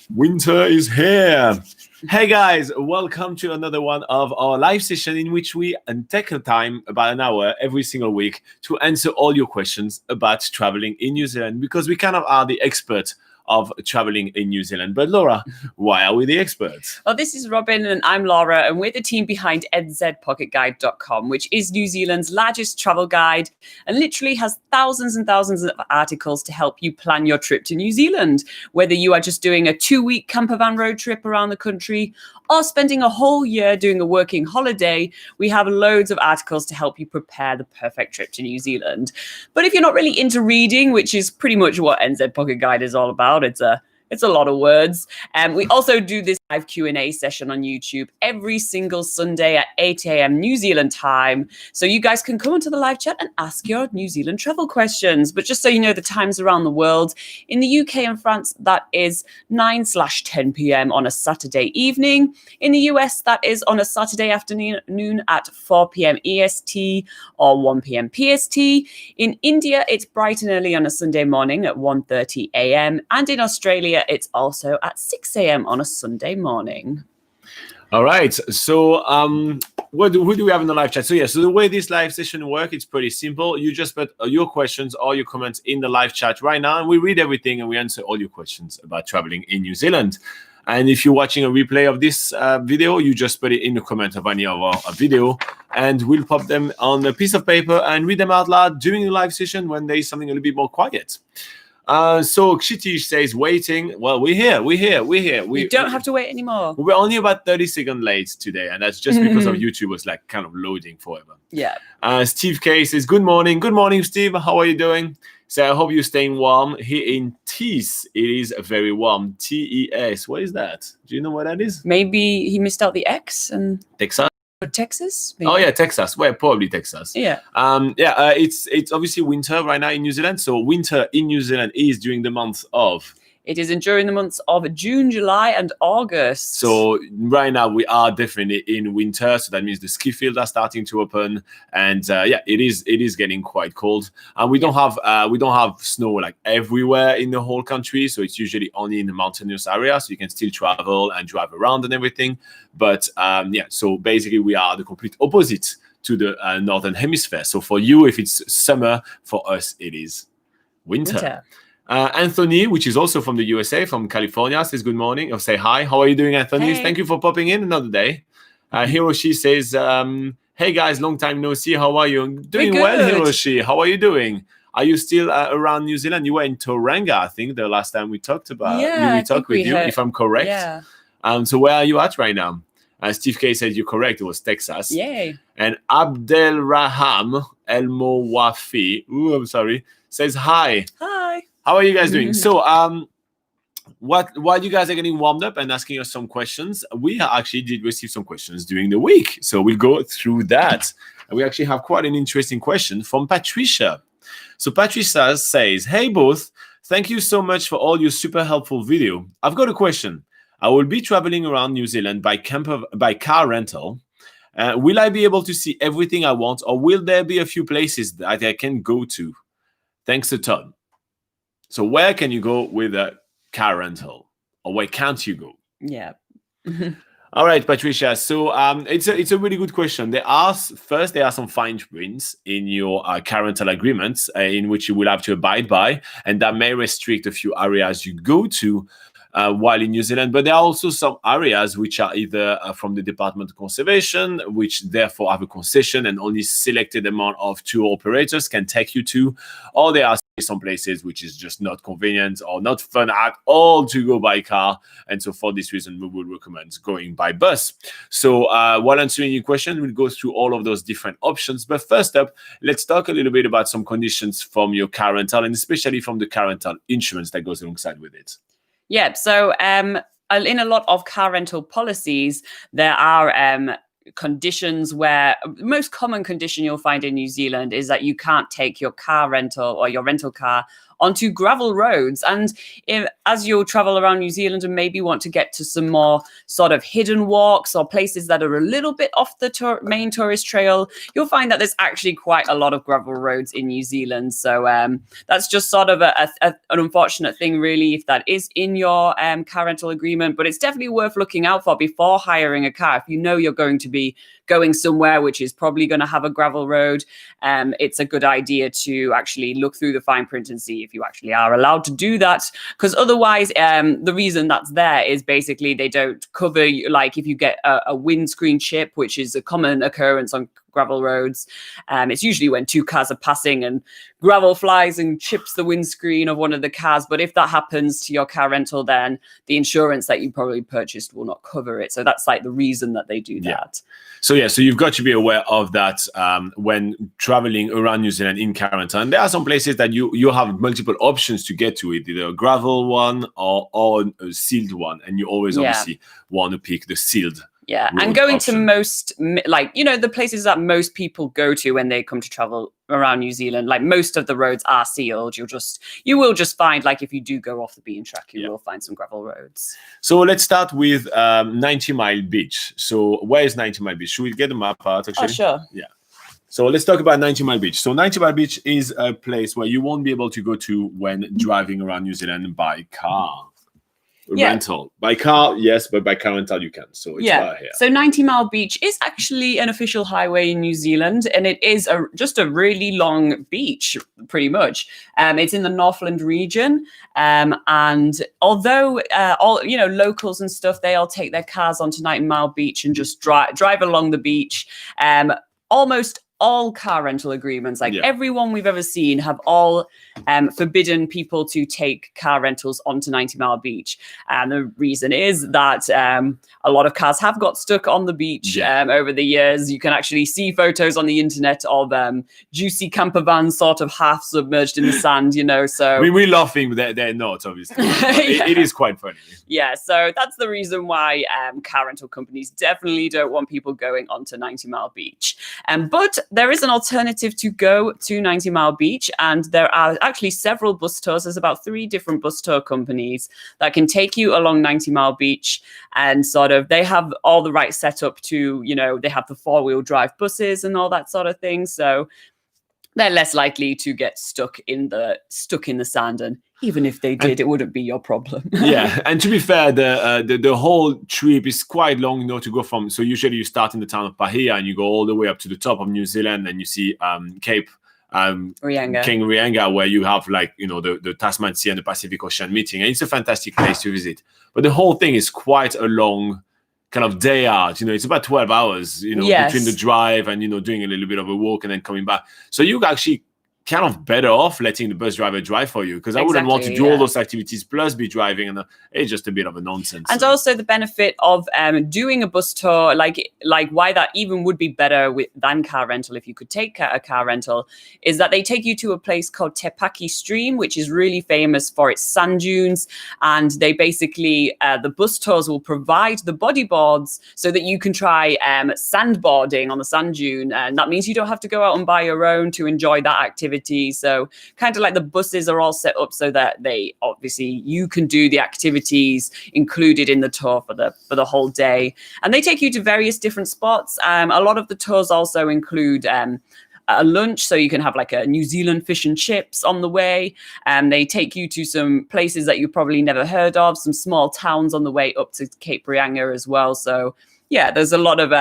Winter is here. Hey guys, welcome to another one of our live session in which we take a time, about an hour every single week, to answer all your questions about traveling in New Zealand, because we kind of are the experts of traveling in New Zealand. But Laura, why are we the experts? Well, this is Robin and I'm Laura, and we're the team behind NZPocketGuide.com, which is New Zealand's largest travel guide and literally has thousands and thousands of articles to help you plan your trip to New Zealand. Whether you are just doing a 2-week campervan road trip around the country or spending a whole year doing a working holiday, we have loads of articles to help you prepare the perfect trip to New Zealand. But if you're not really into reading, which is pretty much what NZ Pocket Guide is all about, it's a lot of words. We also do this live Q&A session on YouTube every single Sunday at 8 a.m. New Zealand time. So you guys can come onto the live chat and ask your New Zealand travel questions. But just so you know, the times around the world, in the UK and France, that is 9/10 p.m. on a Saturday evening. In the US, that is on a Saturday afternoon at 4 p.m. EST or 1 p.m. PST. In India, it's bright and early on a Sunday morning at 1:30 a.m. And in Australia, it's also at 6 a.m. on a Sunday morning. All right. So who do we have in the live chat? So the way this live session works, it's pretty simple. You just put your questions or your comments in the live chat right now, and we read everything and we answer all your questions about traveling in New Zealand. And if you're watching a replay of this video, you just put it in the comment of any of our video, and we'll pop them on a piece of paper and read them out loud during the live session when there is something a little bit more quiet. So Kshitish says waiting. Well, we're here. We don't have to wait anymore. We're only about 30 seconds late today, and that's just because of YouTube was like kind of loading forever. Yeah. Steve K says, good morning. Good morning, Steve. How are you doing? So I hope you're staying warm. Here in Tees, it is very warm. TES. What is that? Do you know what that is? Maybe he missed out the X and Texas. Texas? Maybe. Oh yeah, Texas. Well, probably Texas. Yeah. It's obviously winter right now in New Zealand. So winter in New Zealand is during the month of. It is during the months of June, July, and August. So right now we are definitely in winter. So that means the ski fields are starting to open, and it is getting quite cold. And we don't have snow like everywhere in the whole country. So it's usually only in the mountainous areas. So you can still travel and drive around and everything. But so basically we are the complete opposite to the northern hemisphere. So for you, if it's summer, for us it is winter. Anthony, which is also from the USA, from California, says good morning, or say hi. How are you doing, Anthony? Hey. Thank you for popping in another day. Hiroshi says, hey guys, long time no see. How are you? Doing well, Hiroshi. How are you doing? Are you still around New Zealand? You were in Tauranga, I think, the last time we talked about. Yeah, we talked with you, if I'm correct. Yeah. So where are you at right now? Steve K said you're correct. It was Texas. Yay. And Abdel Raham El Mowafi, I'm sorry, says hi. Hi. How are you guys doing? So, while you guys are getting warmed up and asking us some questions, we actually did receive some questions during the week. So we'll go through that. And we actually have quite an interesting question from Patricia. So Patricia says, hey both, thank you so much for all your super helpful video. I've got a question. I will be traveling around New Zealand by car rental. Will I be able to see everything I want, or will there be a few places that I can go to? Thanks a ton. So where can you go with a car rental, or where can't you go? Yeah. All right, Patricia. So it's a really good question. There are some fine prints in your car rental agreements in which you will have to abide by, and that may restrict a few areas you go to while in New Zealand. But there are also some areas which are either from the Department of Conservation, which therefore have a concession and only selected amount of tour operators can take you to, or there are some places which is just not convenient or not fun at all to go by car. And so for this reason, we would recommend going by bus. So while answering your question, we'll go through all of those different options. But first up, let's talk a little bit about some conditions from your car rental, and especially from the car rental insurance that goes alongside with it. Yeah. So in a lot of car rental policies, there are conditions where the most common condition you'll find in New Zealand is that you can't take your car rental or your rental car onto gravel roads. And as you'll travel around New Zealand and maybe want to get to some more sort of hidden walks or places that are a little bit off the main tourist trail, you'll find that there's actually quite a lot of gravel roads in New Zealand. So that's just sort of an unfortunate thing, really, if that is in your car rental agreement. But it's definitely worth looking out for before hiring a car. If you know you're going to be going somewhere which is probably going to have a gravel road, it's a good idea to actually look through the fine print and see if you actually are allowed to do that. Because otherwise, the reason that's there is basically they don't cover, like if you get a windscreen chip, which is a common occurrence on gravel roads. It's usually when two cars are passing and gravel flies and chips the windscreen of one of the cars. But if that happens to your car rental, then the insurance that you probably purchased will not cover it. So that's like the reason that they do that. So you've got to be aware of that when traveling around New Zealand in car rental. And there are some places that you have multiple options to get to it, either a gravel one or a sealed one. And you always obviously want to pick the sealed. Yeah, and going to most, like, the places that most people go to when they come to travel around New Zealand, like most of the roads are sealed. You will just find, like, if you do go off the beaten track, you will find some gravel roads. So let's start with 90 Mile Beach. So where is 90 Mile Beach? Should we get the map out, actually? Oh, sure. Yeah. So let's talk about 90 Mile Beach. So 90 Mile Beach is a place where you won't be able to go to when driving around New Zealand by car. Rental. By car, yes, but by car rental you can. So it's right here. So 90 Mile Beach is actually an official highway in New Zealand, and it is just a really long beach, pretty much. It's in the Northland region, and although all locals and stuff, they all take their cars onto 90 Mile Beach and just drive along the beach. Almost all car rental agreements, everyone we've ever seen, have all forbidden people to take car rentals onto 90 Mile Beach. And the reason is that a lot of cars have got stuck on the beach over the years. You can actually see photos on the internet of juicy camper vans sort of half submerged in the sand, so... I mean, we're laughing, but they're not, obviously. It is quite funny. Yeah, so that's the reason why car rental companies definitely don't want people going onto 90 Mile Beach. But there is an alternative to go to 90 Mile Beach, and there are actually several bus tours. There's about 3 different bus tour companies that can take you along 90 Mile Beach, and sort of they have all the right setup to, they have the 4-wheel drive buses and all that sort of thing. So they're less likely to get stuck in the sand, and even if they did, it wouldn't be your problem. Yeah, and to be fair, the whole trip is quite long, to go from. So usually you start in the town of Pahia and you go all the way up to the top of New Zealand, and you see Cape King Reinga, where you have the Tasman Sea and the Pacific Ocean meeting, and it's a fantastic place to visit. But the whole thing is quite a long kind of day out. It's about 12 hours, between the drive and doing a little bit of a walk and then coming back. So you actually kind of better off letting the bus driver drive for you, because I wouldn't want to do all those activities plus be driving, and it's just a bit of a nonsense. And also the benefit of doing a bus tour, like why that even would be better than car rental, if you could take a car rental, is that they take you to a place called Te Paki Stream, which is really famous for its sand dunes, and they basically the bus tours will provide the bodyboards so that you can try sandboarding on the sand dune, and that means you don't have to go out and buy your own to enjoy that activity. So kind of like the buses are all set up so that you can do the activities included in the tour for the whole day, and they take you to various different spots. A lot of the tours also include a lunch, so you can have like a New Zealand fish and chips on the way, and they take you to some places that you've probably never heard of, some small towns on the way up to Cape Reinga as well. So yeah, there's a lot of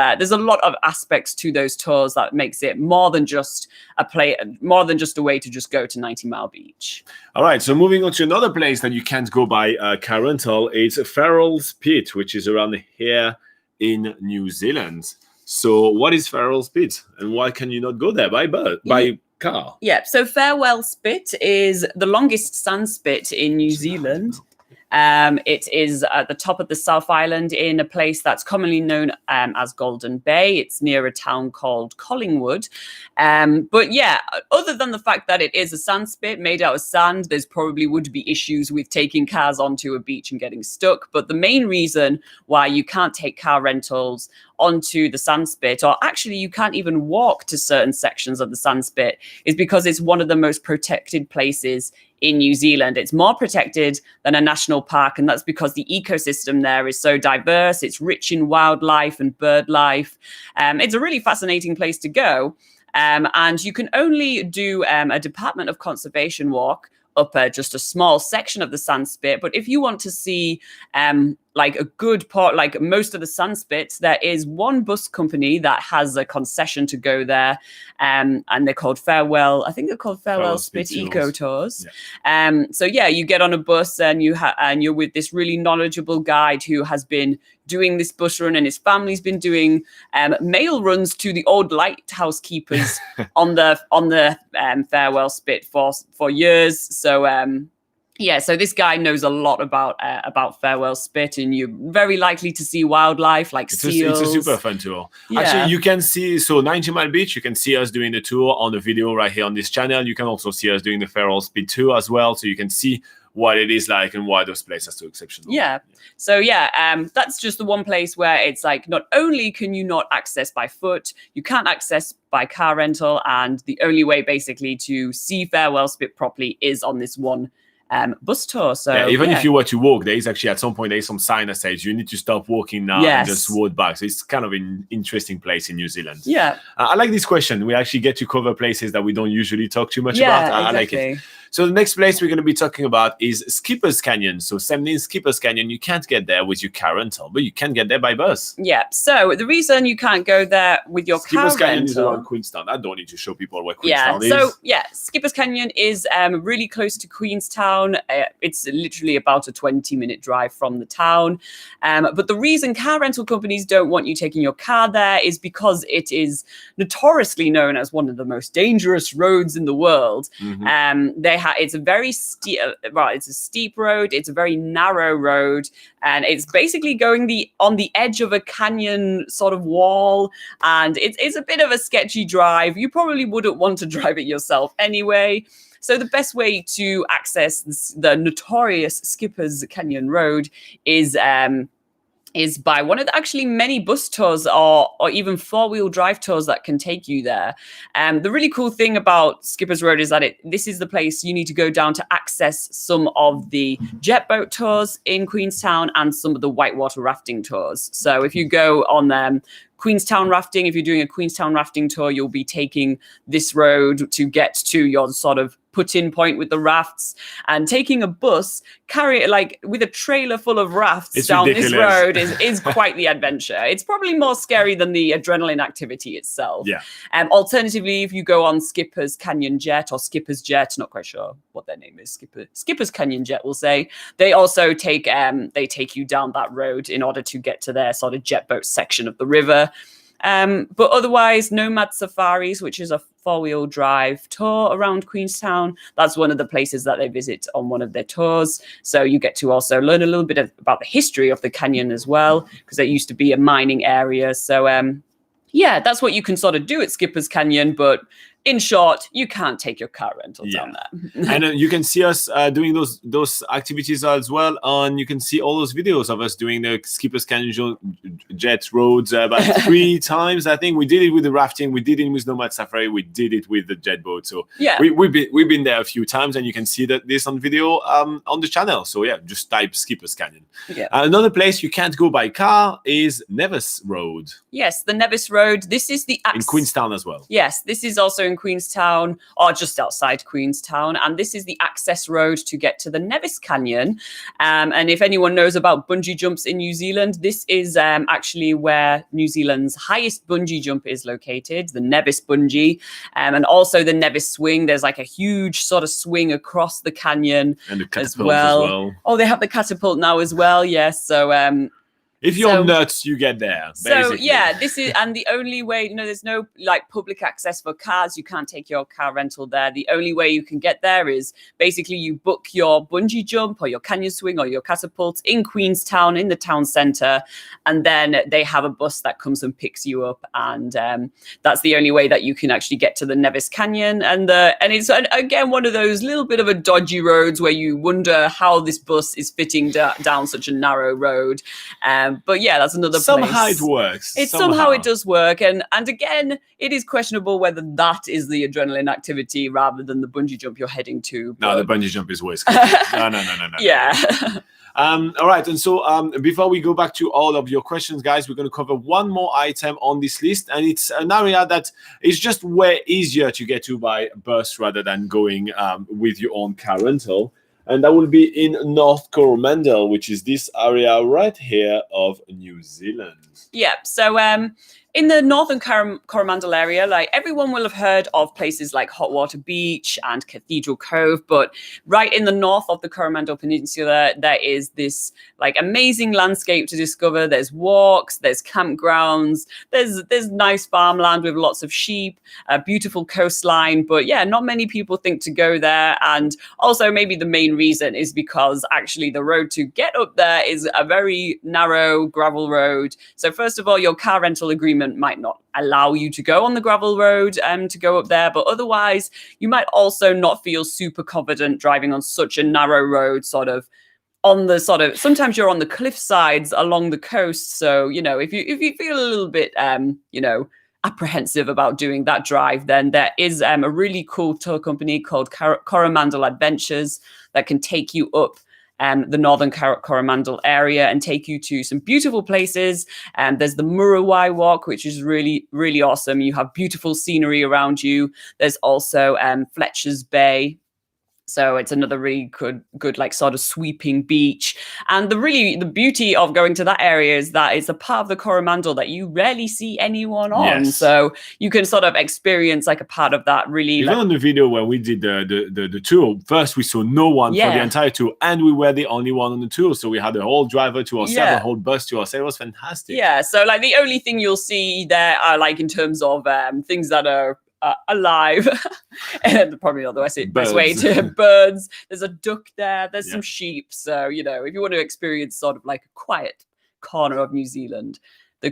aspects to those tours that makes it more than just a way to just go to 90 Mile Beach. All right, so moving on to another place that you can't go by car rental, it's Farrell's Pit, which is around here in New Zealand. So what is Farrell's Pit, and why can you not go there by car? Yeah, so Farewell Spit is the longest sand spit in New Zealand. It is at the top of the South Island in a place that's commonly known as Golden Bay. It's near a town called Collingwood. But yeah, other than the fact that it is a sand spit made out of sand, there's probably would be issues with taking cars onto a beach and getting stuck. But the main reason why you can't take car rentals onto the sand spit, or actually you can't even walk to certain sections of the sand spit, is because it's one of the most protected places in New Zealand. It's more protected than a national park, and that's because the ecosystem there is so diverse. It's rich in wildlife and bird life. It's a really fascinating place to go. And you can only do a Department of Conservation walk up just a small section of the sandspit. But if you want to see like a good part, like most of the sandspits, there is one bus company that has a concession to go there, and they're called Farewell. I think they're called Farewell Spit Eco Tours. Yeah. So yeah, you get on a bus and you're with this really knowledgeable guide who has been doing this bus run, and his family's been doing mail runs to the old lighthouse keepers on the Farewell Spit for years. So yeah, so this guy knows a lot about Farewell Spit, and you're very likely to see wildlife like seals. It's a super fun tour. Yeah. Actually, you can see, 90 Mile Beach, you can see us doing the tour on the video right here on this channel. You can also see us doing the Farewell Spit tour as well, so you can see what it is like and why those places are so exceptional. Yeah. So yeah, that's just the one place where it's like, not only can you not access by foot, you can't access by car rental, and the only way basically to see Farewell Spit properly is on this one bus tour. So yeah, even if you were to walk, there is actually at some point there's some sign that says you need to stop walking now and just walk back. So it's kind of an interesting place in New Zealand. Yeah. I like this question. We actually get to cover places that we don't usually talk too much about. Exactly. I like it. So the next place we're going to be talking about is Skipper's Canyon. So same name, Skipper's Canyon. You can't get there with your car rental, but you can get there by bus. Yeah. So the reason you can't go there with your car rental... Skipper's Canyon is around Queenstown. I don't need to show people where Queenstown is. So yeah, Skipper's Canyon is really close to Queenstown. It's literally about a 20-minute drive from the town. But the reason car rental companies don't want you taking your car there is because it is notoriously known as one of the most dangerous roads in the world. Mm-hmm. It's a very steep, it's a steep road. It's a very narrow road, and it's basically going on the edge of a canyon sort of wall. And it's a bit of a sketchy drive. You probably wouldn't want to drive it yourself anyway. So the best way to access the notorious Skipper's Canyon Road is by one of the actually many bus tours or even four-wheel drive tours that can take you there. The really cool thing about Skipper's Road is that this is the place you need to go down to access some of the jet boat tours in Queenstown and some of the whitewater rafting tours. So if you go on Queenstown rafting, if you're doing a Queenstown rafting tour, you'll be taking this road to get to your sort of put-in point with the rafts, and taking a bus, carry it like with a trailer full of rafts down this road is quite the adventure. It's probably more scary than the adrenaline activity itself. Yeah. Alternatively, if you go on Skipper's Canyon Jet or Skipper's Jet, not quite sure what their name is, Skipper's Canyon Jet, we'll say, they also take you down that road in order to get to their sort of jet boat section of the river. But otherwise, Nomad Safaris, which is a four-wheel drive tour around Queenstown, that's one of the places that they visit on one of their tours. So you get to also learn a little bit about the history of the canyon as well, because it used to be a mining area. So yeah, that's what you can sort of do at Skipper's Canyon, but in short, you can't take your car rental down there. And you can see us doing those activities as well. And you can see all those videos of us doing the Skipper's Canyon jet roads about 3 times. I think we did it with the rafting, we did it with Nomad Safari, we did it with the jet boat. So yeah, we've been there a few times, and you can see this on video on the channel. So yeah, just type Skipper's Canyon. Yeah. Another place you can't go by car is Nevis Road. Yes, the Nevis Road. This is in Queenstown as well. Yes, this is also in Queenstown, or just outside Queenstown, and this is the access road to get to the Nevis Canyon. And if anyone knows about bungee jumps in New Zealand, this is actually where New Zealand's highest bungee jump is located, the Nevis Bungee, and also the Nevis Swing. There's like a huge sort of swing across the canyon, and the catapult as well. Oh, they have the catapult now as well. Yes, so if you're nuts, you get there. Basically. So yeah, this is, and the only way, there's no like public access for cars. You can't take your car rental there. The only way you can get there is basically you book your bungee jump or your canyon swing or your catapult in Queenstown in the town centre, and then they have a bus that comes and picks you up, and that's the only way that you can actually get to the Nevis Canyon. And it's again one of those little bit of a dodgy roads where you wonder how this bus is fitting down such a narrow road. But yeah, that's another Somehow place. it works. It somehow it does work, and again, it is questionable whether that is the adrenaline activity rather than the bungee jump you're heading to. No, the bungee jump is worse. No. Yeah. All right, and so before we go back to all of your questions, guys, we're going to cover one more item on this list, and it's an area that is just way easier to get to by bus rather than going with your own car rental, and that will be in North Coromandel, which is this area right here of New Zealand. Yeah, so in the Northern Coromandel area, like everyone will have heard of places like Hot Water Beach and Cathedral Cove, but right in the north of the Coromandel Peninsula, there is this like amazing landscape to discover. There's walks, there's campgrounds, there's nice farmland with lots of sheep, a beautiful coastline, but yeah, not many people think to go there. And also maybe the main reason is because actually the road to get up there is a very narrow gravel road. So first of all, your car rental agreement might not allow you to go on the gravel road to go up there, but otherwise you might also not feel super confident driving on such a narrow road, sort of on the sometimes you're on the cliff sides along the coast. So, you know, if you feel a little bit apprehensive about doing that drive, then there is a really cool tour company called Coromandel Adventures that can take you up the Northern Coromandel area and take you to some beautiful places. And there's the Murawai Walk, which is really, really awesome. You have beautiful scenery around you. There's also Fletcher's Bay. So it's another really good like sort of sweeping beach. And the beauty of going to that area is that it's a part of the Coromandel that you rarely see anyone on. Yes. So you can sort of experience like a part of that really. Even on the video where we did the tour, first we saw no one for the entire tour, and we were the only one on the tour. So we had a whole driver to ourselves, a whole bus to ourselves. It was fantastic. Yeah. So like the only thing you'll see there are like in terms of things that are alive, and probably not the best way to birds. There's a duck there. There's some sheep. So, you know, if you want to experience sort of like a quiet corner of New Zealand, the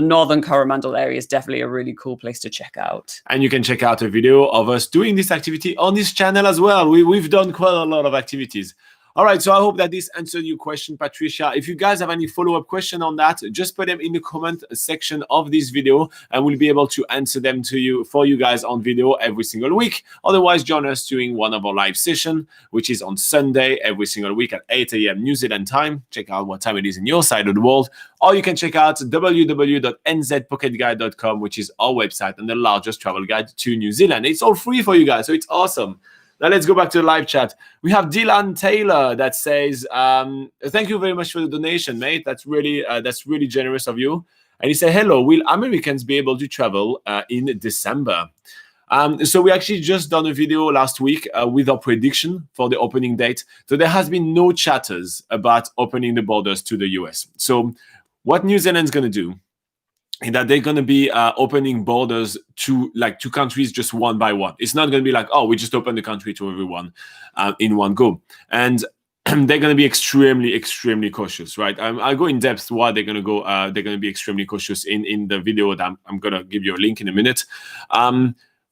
Northern Coromandel area is definitely a really cool place to check out. And you can check out a video of us doing this activity on this channel as well. We've done quite a lot of activities. All right, so I hope that this answered your question, Patricia. If you guys have any follow-up question on that, just put them in the comment section of this video, and we'll be able to answer them for you guys on video every single week. Otherwise, join us during one of our live sessions, which is on Sunday every single week at 8 a.m. New Zealand time. Check out what time it is in your side of the world. Or you can check out www.nzpocketguide.com, which is our website and the largest travel guide to New Zealand. It's all free for you guys, so it's awesome. Now let's go back to the live chat. We have Dylan Taylor that says, "Thank you very much for the donation, mate. That's really generous of you." And he said, "Hello, will Americans be able to travel in December?" So we actually just done a video last week with our prediction for the opening date. So there has been no chatters about opening the borders to the US. So what New Zealand's going to do is that they're going to be opening borders to countries just one by one. It's not going to be like, oh, we just open the country to everyone in one go. And they're going to be extremely, extremely cautious, right? I'll go in depth why they're going to go. They're going to be extremely cautious in the video that I'm going to give you a link in a minute.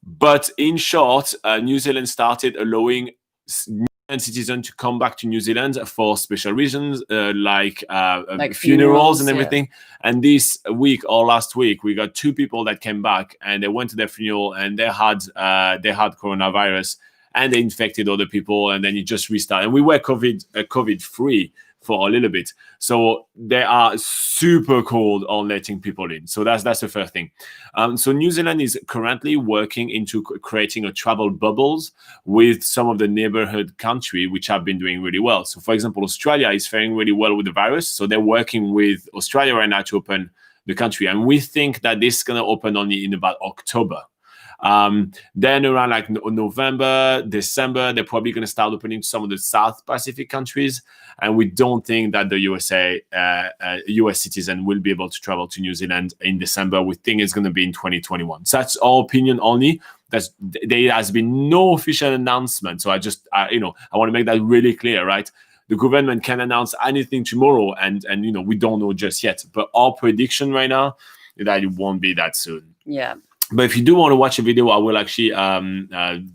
But in short, New Zealand started allowing citizens to come back to New Zealand for special reasons, like funerals and everything. Yeah. And this week or last week, we got 2 people that came back and they went to their funeral and they had coronavirus and they infected other people, and then it just restarted. And we were COVID free for a little bit, so they are super cold on letting people in. So that's the first thing. So New Zealand is currently working into creating a travel bubbles with some of the neighborhood country which have been doing really well. So for example, Australia is faring really well with the virus, so they're working with Australia right now to open the country, and we think that this is going to open only in about October. Then around like November, December, they're probably going to start opening some of the South Pacific countries. And we don't think that the US citizen will be able to travel to New Zealand in December. We think it's going to be in 2021. So that's our opinion only. There has been no official announcement. So I want to make that really clear, right? The government can announce anything tomorrow, and we don't know just yet. But our prediction right now is that it won't be that soon. Yeah. But if you do want to watch a video, I will actually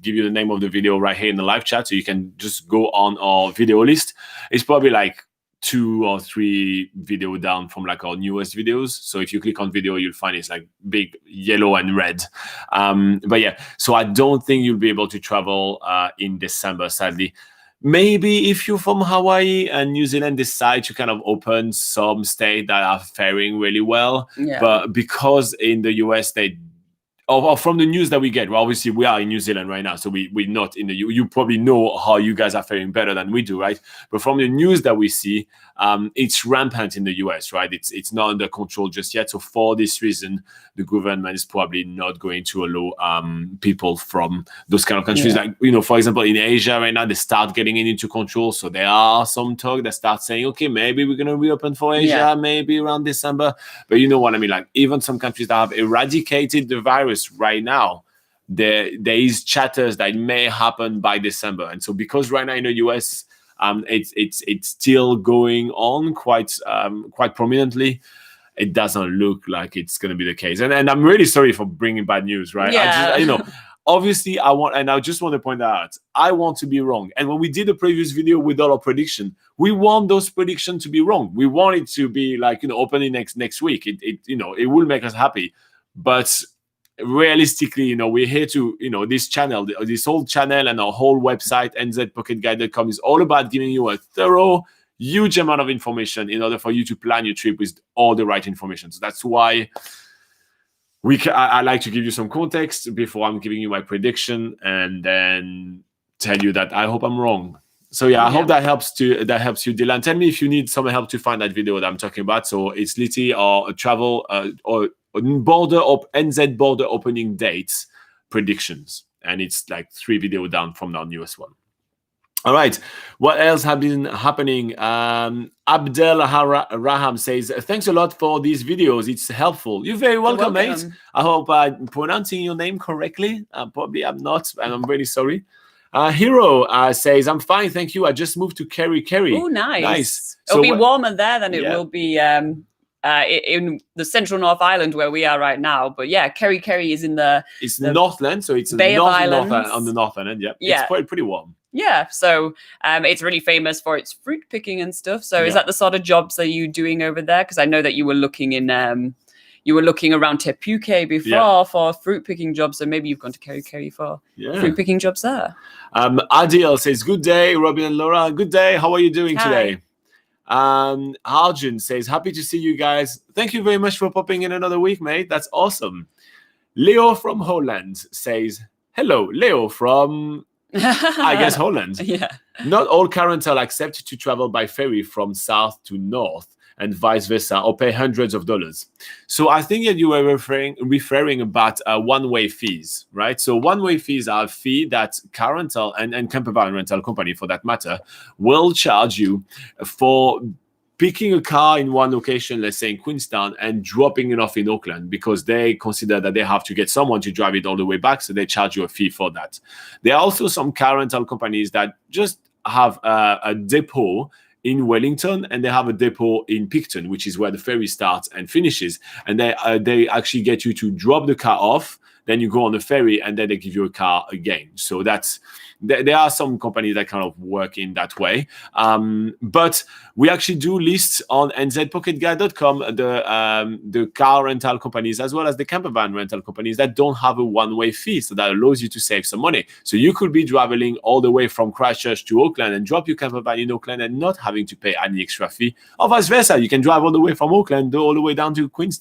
give you the name of the video right here in the live chat, so you can just go on our video list. It's probably like 2 or 3 video down from like our newest videos. So if you click on video, you'll find it's like big yellow and red. But yeah, so I don't think you'll be able to travel in December, sadly. Maybe if you're from Hawaii and New Zealand decide to kind of open some states that are faring really well, but because in the US or from the news that we get, well, obviously we are in New Zealand right now, so we're not in the you probably know how you guys are faring better than we do, right? But from the news that we see, it's rampant in the US, right? It's not under control just yet. So for this reason, the government is probably not going to allow people from those kind of countries. Like, for example, in Asia right now, they start getting it into control. So there are some talk that start saying, okay, maybe we're going to reopen for Asia, maybe around December. But you know what I mean? Like even some countries that have eradicated the virus right now, there is chatters that it may happen by December. And so because right now in the US, it's still going on quite prominently, it doesn't look like it's going to be the case. And I'm really sorry for bringing bad news, right? Obviously I just want to point out, I want to be wrong. And when we did the previous video with all our prediction, we want those predictions to be wrong. We want it to be like, opening next week. It will make us happy. But realistically, we're here to, this channel, this whole channel and our whole website, nzpocketguide.com, is all about giving you a thorough, huge amount of information in order for you to plan your trip with all the right information. So that's why I like to give you some context before I'm giving you my prediction and then tell you that I hope I'm wrong. So I hope that helps you, Dylan. Tell me if you need some help to find that video that I'm talking about. So it's literally our travel or NZ border opening dates predictions, and it's like 3 videos down from our newest one. All right, what else has been happening? Abdel Raham says, thanks a lot for these videos. It's helpful. You're very welcome, mate. I hope I'm pronouncing your name correctly. Probably I'm not, and I'm really sorry. Hero says, I'm fine, thank you. I just moved to Kerry. Oh, nice. It'll be warmer there than it will be in the central North Island where we are right now. But yeah, Kerry is in the Northland, so it's Bay of Islands. On the North Island. It's pretty warm. Yeah, so it's really famous for its fruit picking and stuff. So is that the sort of jobs that you're doing over there? Because I know that you were looking around Te Puke before for fruit picking jobs. So maybe you've gone to Kerry for fruit picking jobs there. Adil says, good day, Robin and Laura. Good day. How are you doing today? Arjun says, happy to see you guys. Thank you very much for popping in another week, mate. That's awesome. Leo from Holland says, hello, Leo from... I guess Holland. Not all currents are accepted to travel by ferry from south to north and vice versa, or pay hundreds of dollars. So I think that you were referring about one-way fees, right? So one-way fees are a fee that car rental and camper van rental company, for that matter, will charge you for picking a car in one location, let's say in Queenstown, and dropping it off in Auckland, because they consider that they have to get someone to drive it all the way back, so they charge you a fee for that. There are also some car rental companies that just have a depot in Wellington, and they have a depot in Picton, which is where the ferry starts and finishes, and they actually get you to drop the car off, then you go on the ferry, and then they give you a car again. So there are some companies that kind of work in that way. But we actually do list on nzpocketguide.com the car rental companies as well as the camper van rental companies that don't have a one-way fee. So that allows you to save some money. So you could be traveling all the way from Christchurch to Auckland and drop your camper van in Auckland and not having to pay any extra fee. Or vice versa, you can drive all the way from Auckland all the way down to Queenstown